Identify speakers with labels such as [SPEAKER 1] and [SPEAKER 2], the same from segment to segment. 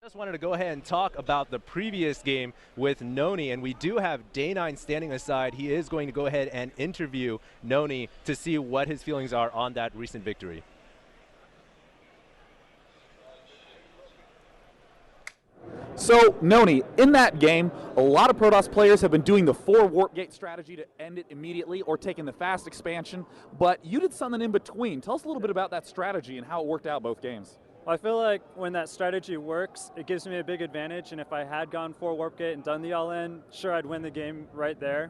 [SPEAKER 1] Just wanted to go ahead and talk about the previous game with Noni, and we do have Day9 standing aside. He is going to go ahead and interview Noni to see what his feelings are on that recent victory.
[SPEAKER 2] So, Noni, in that game, a lot of Protoss players have been doing the 4 warp gate strategy to end it immediately or taking the fast expansion, but you did something in between. Tell us a little bit about that strategy and how it worked out both games.
[SPEAKER 3] Well, I feel like when that strategy works, it gives me a big advantage, and if I had gone 4 warp gate and done the all-in, sure, I'd win the game right there.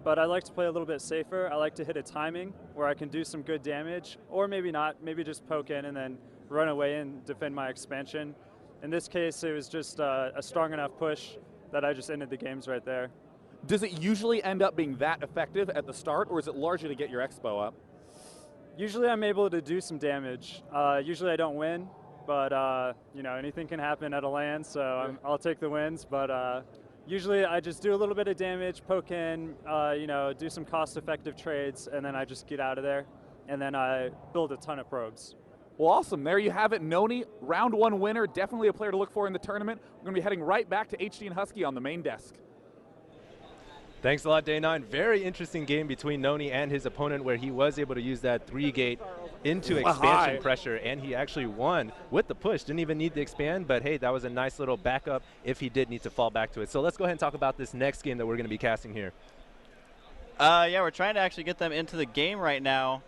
[SPEAKER 3] But I like to play a little bit safer. I like to hit a timing where I can do some good damage, or maybe not, maybe just poke in and then run away and defend my expansion. In this case, it was just a strong enough push that I just ended the games right there.
[SPEAKER 2] Does it usually end up being that effective at the start, or is it largely to get your expo up?
[SPEAKER 3] Usually I'm able to do some damage. Usually I don't win, but you know, anything can happen at a LAN, so I'll take the wins. But usually I just do a little bit of damage, poke in, you know, do some cost-effective trades, and then I just get out of there. And then I build a ton of probes.
[SPEAKER 2] Well, awesome. There you have it, Noni. Round 1 winner, definitely a player to look for in the tournament. We're going to be heading right back to HD and Husky on the main desk.
[SPEAKER 1] Thanks a lot, Day9. Very interesting game between Noni and his opponent where he was able to use that 3-gate into expansion pressure, and he actually won with the push. Didn't even need to expand, but hey, that was a nice little backup if he did need to fall back to it. So let's go ahead and talk about this next game that we're going to be casting here.
[SPEAKER 4] Yeah, we're trying to actually get them into the game right now.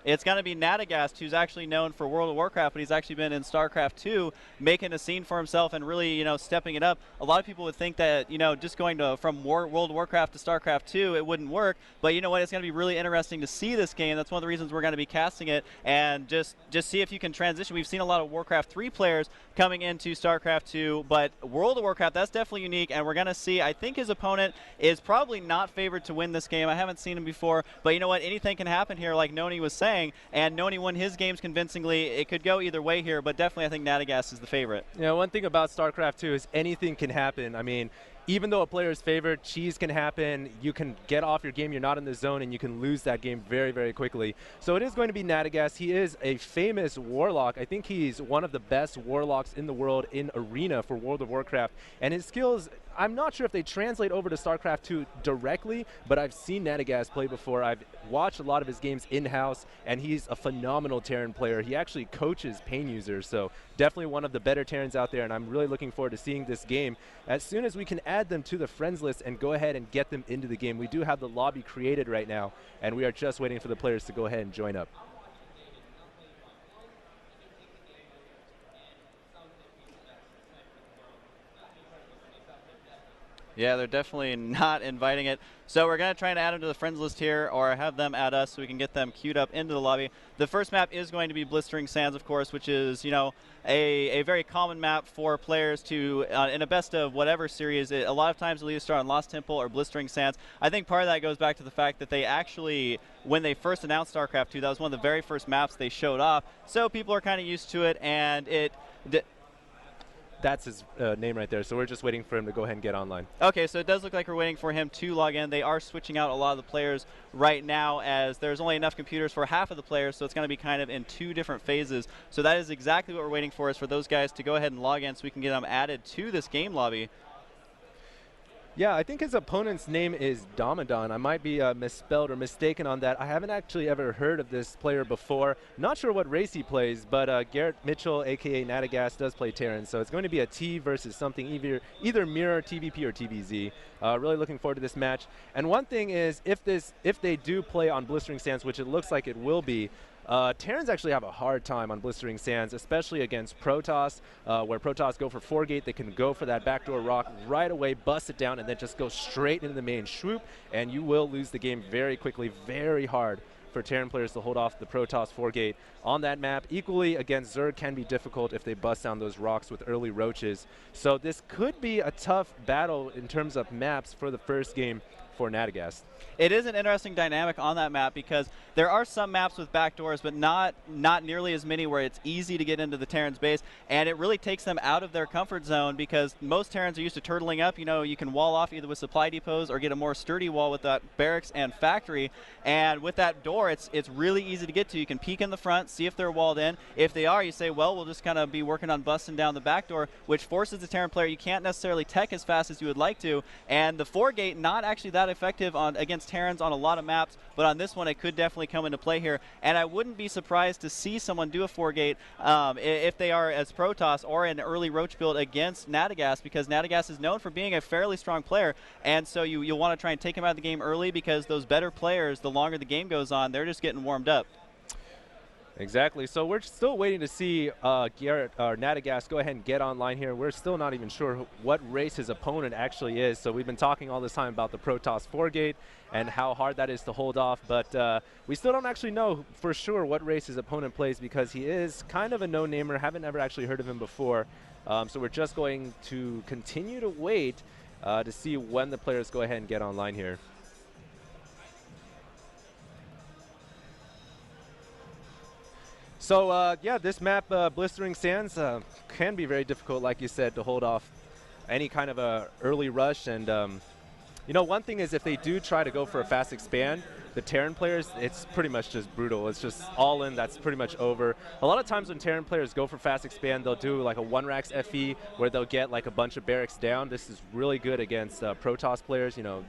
[SPEAKER 4] It's going to be Nadagast, who's actually known for World of Warcraft, but he's actually been in StarCraft 2, making a scene for himself and really, you know, stepping it up. A lot of people would think that, you know, just going from World of Warcraft to StarCraft 2, it wouldn't work. But you know what? It's going to be really interesting to see this game. That's one of the reasons we're going to be casting it, and just see if you can transition. We've seen a lot of Warcraft 3 players coming into StarCraft 2, but World of Warcraft, that's definitely unique, and we're going to see, I think his opponent is probably not favored to win this game. I haven't seen him before, but you know what? Anything can happen here, like Noni was saying. And Noni won his games convincingly. It could go either way here, but definitely I think Nadagast is the favorite.
[SPEAKER 1] You know, one thing about StarCraft 2 is anything can happen. I mean, even though a player is favored, cheese can happen. You can get off your game, you're not in the zone, and you can lose that game very, very quickly. So it is going to be Nadagast. He is a famous warlock. I think he's one of the best warlocks in the world in Arena for World of Warcraft. And his skills, I'm not sure if they translate over to StarCraft 2 directly, but I've seen Nadagast play before. I've watched a lot of his games in-house, and he's a phenomenal Terran player. He actually coaches Pain users, so definitely one of the better Terrans out there, and I'm really looking forward to seeing this game. As soon as we can add them to the friends list and go ahead and get them into the game. We do have the lobby created right now, and we are just waiting for the players to go ahead and join up.
[SPEAKER 4] Yeah, they're definitely not inviting it. So we're going to try and add them to the friends list here, or have them add us so we can get them queued up into the lobby. The first map is going to be Blistering Sands, of course, which is, you know, a very common map for players to, in a best of whatever series, a lot of times it'll either start on Lost Temple or Blistering Sands. I think part of that goes back to the fact that they actually, when they first announced StarCraft 2, that was one of the very first maps they showed off. So people are kind of used to it, and
[SPEAKER 1] That's his name right there, so we're just waiting for him to go ahead and get online.
[SPEAKER 4] Okay, so it does look like we're waiting for him to log in. They are switching out a lot of the players right now, as there's only enough computers for half of the players, so it's going to be kind of in 2 different phases. So that is exactly what we're waiting for, is for those guys to go ahead and log in so we can get them added to this game lobby.
[SPEAKER 1] Yeah, I think his opponent's name is Damaddar. I might be misspelled or mistaken on that. I haven't actually ever heard of this player before. Not sure what race he plays, but Garrett Mitchell, a.k.a. Nadagast, does play Terran. So it's going to be a T versus something, either Mirror, TVP, or TVZ. Really looking forward to this match. And one thing is, if they do play on Blistering Sands, which it looks like it will be, Terrans actually have a hard time on Blistering Sands, especially against Protoss, where Protoss go for 4-gate. They can go for that backdoor rock right away, bust it down, and then just go straight into the main swoop, and you will lose the game very quickly. Very hard for Terran players to hold off the Protoss 4-gate on that map. Equally against Zerg can be difficult if they bust down those rocks with early roaches. So this could be a tough battle in terms of maps for the first game for Nadagast.
[SPEAKER 4] It is an interesting dynamic on that map because there are some maps with backdoors, but not nearly as many where it's easy to get into the Terran's base, and it really takes them out of their comfort zone because most Terrans are used to turtling up. You know, you can wall off either with supply depots or get a more sturdy wall with that barracks and factory, and with that door, it's really easy to get to. You can peek in the front, see if they're walled in. If they are, you say, well, we'll just kind of be working on busting down the back door, which forces the Terran player, you can't necessarily tech as fast as you would like to, and the 4-gate not actually that effective against Terrans on a lot of maps, but on this one it could definitely come into play here, and I wouldn't be surprised to see someone do a 4-gate if they are as Protoss or an early Roach build against Nadagast, because Nadagast is known for being a fairly strong player, and so you'll want to try and take him out of the game early because those better players, the longer the game goes on, they're just getting warmed up.
[SPEAKER 1] Exactly. So we're still waiting to see Garrett or Nadagast go ahead and get online here. We're still not even sure what race his opponent actually is. So we've been talking all this time about the Protoss 4-gate and how hard that is to hold off. But we still don't actually know for sure what race his opponent plays because he is kind of a no-namer. Haven't ever actually heard of him before. So we're just going to continue to wait to see when the players go ahead and get online here. So, yeah, this map, Blistering Sands, can be very difficult, like you said, to hold off any kind of a early rush. And, you know, one thing is if they do try to go for a fast expand, the Terran players, it's pretty much just brutal. It's just all in. That's pretty much over. A lot of times when Terran players go for fast expand, they'll do like a 1-racks FE where they'll get like a bunch of barracks down. This is really good against Protoss players, you know,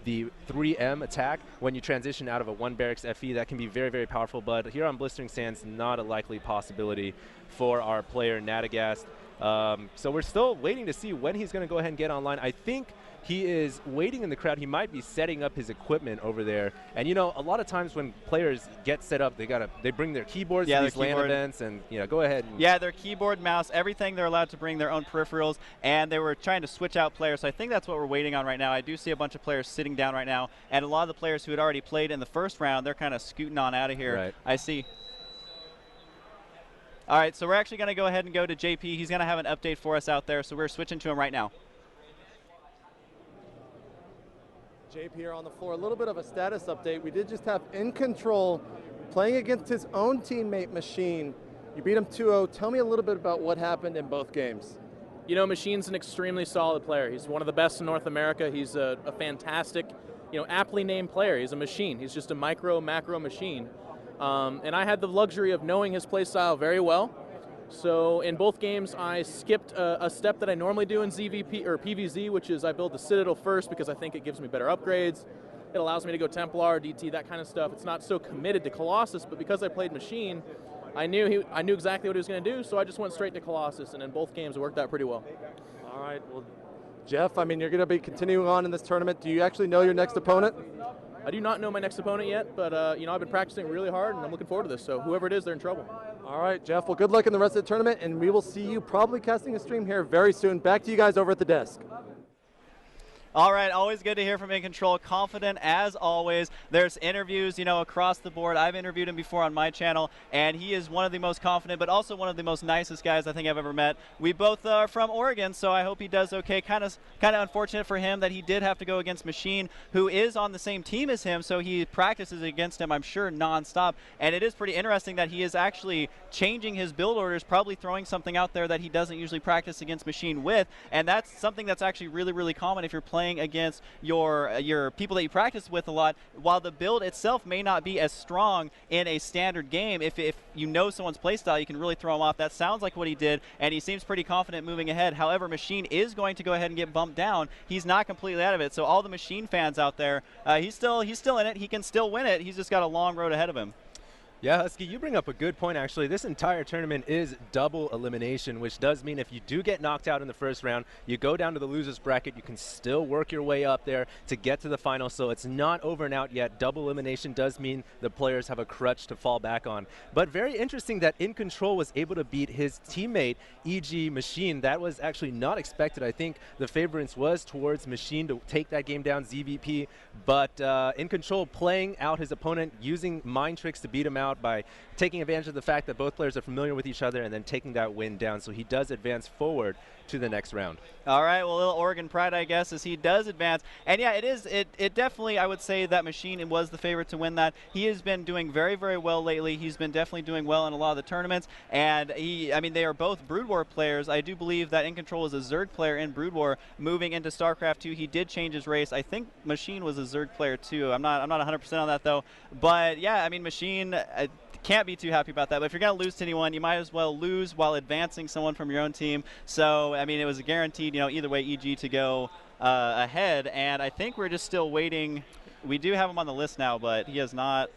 [SPEAKER 1] the 3M attack, when you transition out of a 1-barracks FE, that can be very, very powerful. But here on Blistering Sands, not a likely possibility for our player Nadagast. So we're still waiting to see when he's going to go ahead and get online. I think he is waiting in the crowd. He might be setting up his equipment over there. And you know, a lot of times when players get set up, they bring their keyboards to these LAN events, and you know, go ahead. And
[SPEAKER 4] yeah, their keyboard, mouse, everything. They're allowed to bring their own peripherals, and they were trying to switch out players. So I think that's what we're waiting on right now. I do see a bunch of players sitting down right now, and a lot of the players who had already played in the first round, they're kind of scooting on out of here.
[SPEAKER 1] Right.
[SPEAKER 4] I see. All right, so we're actually going to go ahead and go to JP. He's going to have an update for us out there, so we're switching to him right now.
[SPEAKER 5] JP here on the floor. A little bit of a status update. We did just have In Control playing against his own teammate, Machine. You beat him 2-0. Tell me a little bit about what happened in both games.
[SPEAKER 6] You know, Machine's an extremely solid player. He's one of the best in North America. He's a fantastic, you know, aptly named player. He's a machine. He's just a macro machine. And I had the luxury of knowing his play style very well. So in both games, I skipped a step that I normally do in ZVP or PVZ, which is I build the Citadel first because I think it gives me better upgrades. It allows me to go Templar, DT, that kind of stuff. It's not so committed to Colossus, but because I played Machine, I knew exactly what he was going to do, so I just went straight to Colossus, and in both games it worked out pretty well.
[SPEAKER 5] All right, well, Jeff, I mean, you're going to be continuing on in this tournament. Do you actually know your next opponent?
[SPEAKER 6] I do not know my next opponent yet, but you know, I've been practicing really hard, and I'm looking forward to this. So whoever it is, they're in trouble.
[SPEAKER 5] All right, Jeff. Well, good luck in the rest of the tournament, and we will see you probably casting a stream here very soon. Back to you guys over at the desk.
[SPEAKER 4] All right, always good to hear from In Control. Confident as always. There's interviews, you know, across the board. I've interviewed him before on my channel, and he is one of the most confident, but also one of the most nicest guys I think I've ever met. We both are from Oregon, so I hope he does okay. Kind of unfortunate for him that he did have to go against Machine, who is on the same team as him, so he practices against him, I'm sure, nonstop. And it is pretty interesting that he is actually changing his build orders, probably throwing something out there that he doesn't usually practice against Machine with, and that's something that's actually really, really common if you're playing against your people that you practice with a lot. While the build itself may not be as strong in a standard game, if you know someone's playstyle, you can really throw him off. That sounds like what he did, and he seems pretty confident moving ahead. However, Machine is going to go ahead and get bumped down. He's not completely out of it, so all the Machine fans out there, he's still in it. He can still win it. He's just got a long road ahead of him.
[SPEAKER 1] Yeah, Husky, you bring up a good point, actually. This entire tournament is double elimination, which does mean if you do get knocked out in the first round, you go down to the loser's bracket, you can still work your way up there to get to the final, so it's not over and out yet. Double elimination does mean the players have a crutch to fall back on. But very interesting that In Control was able to beat his teammate, E.G. Machine. That was actually not expected. I think the favorance was towards Machine to take that game down, ZVP, but In Control playing out his opponent, using mind tricks to beat him out. out by taking advantage of the fact that both players are familiar with each other and then taking that win down. So he does advance forward to the next round.
[SPEAKER 4] All right, well, a little Oregon pride, I guess, as he does advance. And yeah, it definitely, I would say that Machine was the favorite to win that. He has been doing very, very well lately. He's been definitely doing well in a lot of the tournaments. And they are both Brood War players. I do believe that In Control is a Zerg player in Brood War. Moving into StarCraft 2, he did change his race. I think Machine was a Zerg player too. I'm not 100% on that though. But yeah, I mean, Machine can't be too happy about that. But if you're going to lose to anyone, you might as well lose while advancing someone from your own team. So, I mean, it was a guaranteed, either way, EG to go ahead. And I think we're just still waiting. We do have him on the list now, but he has not.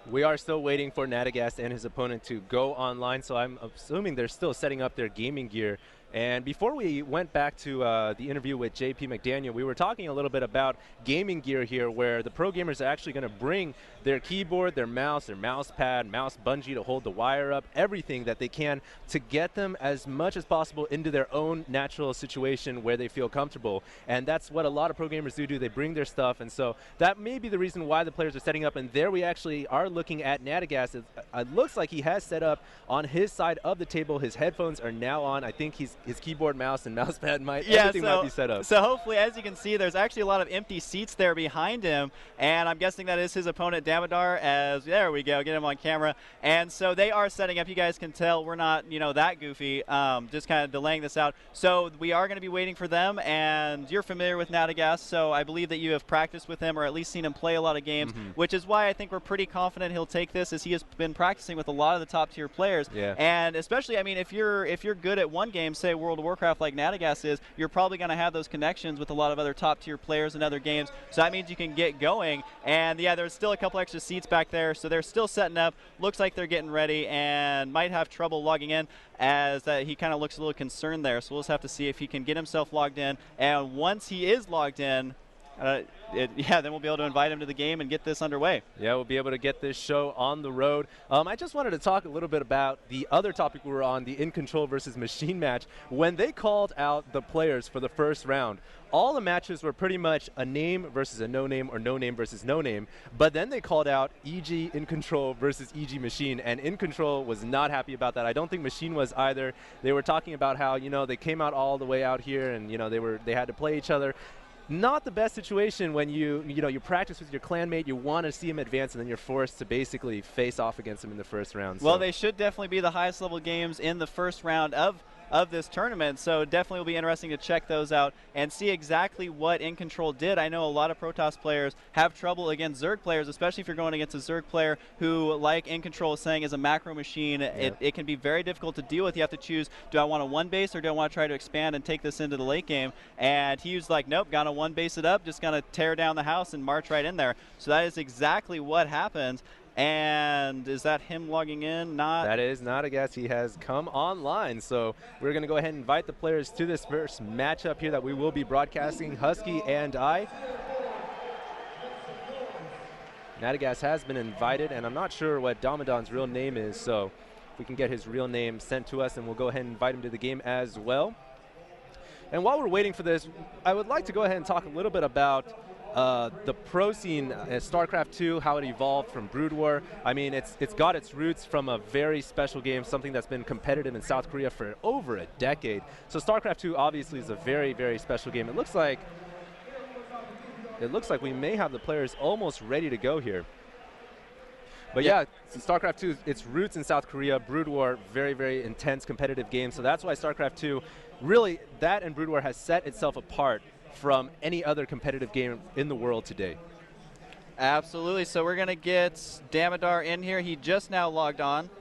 [SPEAKER 1] We are still waiting for Nadagast and his opponent to go online, so I'm assuming they're still setting up their gaming gear. And before we went back to the interview with JP McDaniel, we were talking a little bit about gaming gear here, where the pro gamers are actually going to bring their keyboard, their mouse pad, mouse bungee to hold the wire up, everything that they can to get them as much as possible into their own natural situation where they feel comfortable. And that's what a lot of pro gamers do. They bring their stuff, and so that may be the reason why the players are setting up. And there we actually are looking at Nadagast. It looks like he has set up on his side of the table. His headphones are now on. I think his keyboard, mouse, and mouse pad everything might be set up.
[SPEAKER 4] So hopefully, as you can see, there's actually a lot of empty seats there behind him, and I'm guessing that is his opponent, Damaddar, there we go, get him on camera. And so they are setting up. You guys can tell we're not, that goofy, just kind of delaying this out. So we are going to be waiting for them, and you're familiar with Nadagast, so I believe that you have practiced with him or at least seen him play a lot of games, which is why I think we're pretty confident he'll take this, as he has been practicing with a lot of the top-tier players.
[SPEAKER 1] Yeah.
[SPEAKER 4] And especially, I mean, if you're good at one game, say World of Warcraft like Nadagast is, you're probably going to have those connections with a lot of other top-tier players in other games, so that means you can get going. And yeah, there's still a couple extra seats back there, so they're still setting up. Looks like they're getting ready and might have trouble logging in, as he kind of looks a little concerned there. So we'll just have to see if he can get himself logged in. And once he is logged in, then we'll be able to invite him to the game and get this underway.
[SPEAKER 1] Yeah, we'll be able to get this show on the road. I just wanted to talk a little bit about the other topic we were on, the In Control versus Machine match. When they called out the players for the first round, all the matches were pretty much a name versus a no-name, or no-name versus no-name. But then they called out EG In Control versus EG Machine, and In Control was not happy about that. I don't think Machine was either. They were talking about how, they came out all the way out here, and, they had to play each other. Not the best situation when you practice with your clanmate, you want to see him advance, and then you're forced to basically face off against him in the first round.
[SPEAKER 4] Well, they should definitely be the highest level games in the first round of this tournament, so definitely will be interesting to check those out and see exactly what In Control did. I know a lot of Protoss players have trouble against Zerg players, especially if you're going against a Zerg player who, like In Control is saying, is a macro machine. Yeah. It can be very difficult to deal with. You have to choose, do I want to one base or do I want to try to expand and take this into the late game? And he was like, nope, gonna one base it up, just gonna tear down the house and march right in there. So that is exactly what happened. And is that him logging in? Not.
[SPEAKER 1] That is not a guess. He has come online. So we're going to go ahead and invite the players to this first matchup here that we will be broadcasting, Husky and I. Nadagast has been invited, and I'm not sure what Damadon's real name is, so if we can get his real name sent to us, and we'll go ahead and invite him to the game as well. And while we're waiting for this, I would like to go ahead and talk a little bit about the pro scene, StarCraft 2, how it evolved from Brood War. I mean, it's got its roots from a very special game, something that's been competitive in South Korea for over a decade. So StarCraft 2 obviously is a very, very special game. It looks like we may have the players almost ready to go here. But yeah, StarCraft 2, its roots in South Korea. Brood War, very, very intense competitive game. So that's why StarCraft 2, really, that and Brood War has set itself apart from any other competitive game in the world today.
[SPEAKER 4] Absolutely. So we're going to get Damaddar in here. He just now logged on.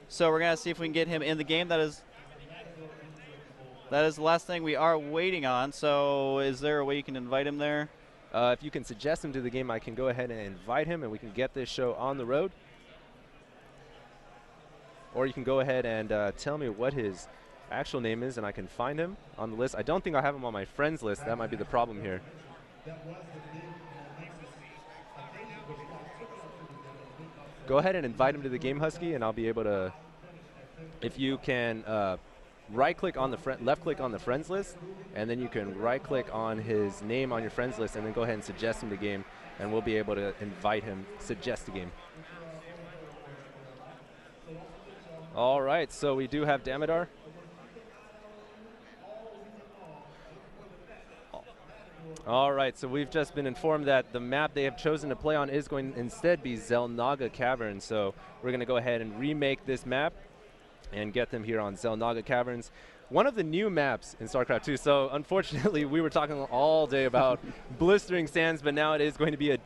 [SPEAKER 4] So we're going to see if we can get him in the game. That is the last thing we are waiting on. So is there a way you can invite him there?
[SPEAKER 1] If you can suggest him to the game, I can go ahead and invite him, and we can get this show on the road. Or you can go ahead and tell me what his actual name is, and I can find him on the list. I don't think I have him on my friends list. That might be the problem here. Go ahead and invite him to the game, Husky, and I'll be able to, if you can right-click on the left-click on the friends list, and then you can right-click on his name on your friends list, and then go ahead and suggest him the game, and we'll be able to invite him, suggest the game. All right, so we do have Damaddar. All right, so we've just been informed that the map they have chosen to play on is going to instead be Xel'Naga Caverns. So we're going to go ahead and remake this map and get them here on Xel'Naga Caverns. One of the new maps in StarCraft 2. So unfortunately, we were talking all day about blistering sands, but now it is going to be a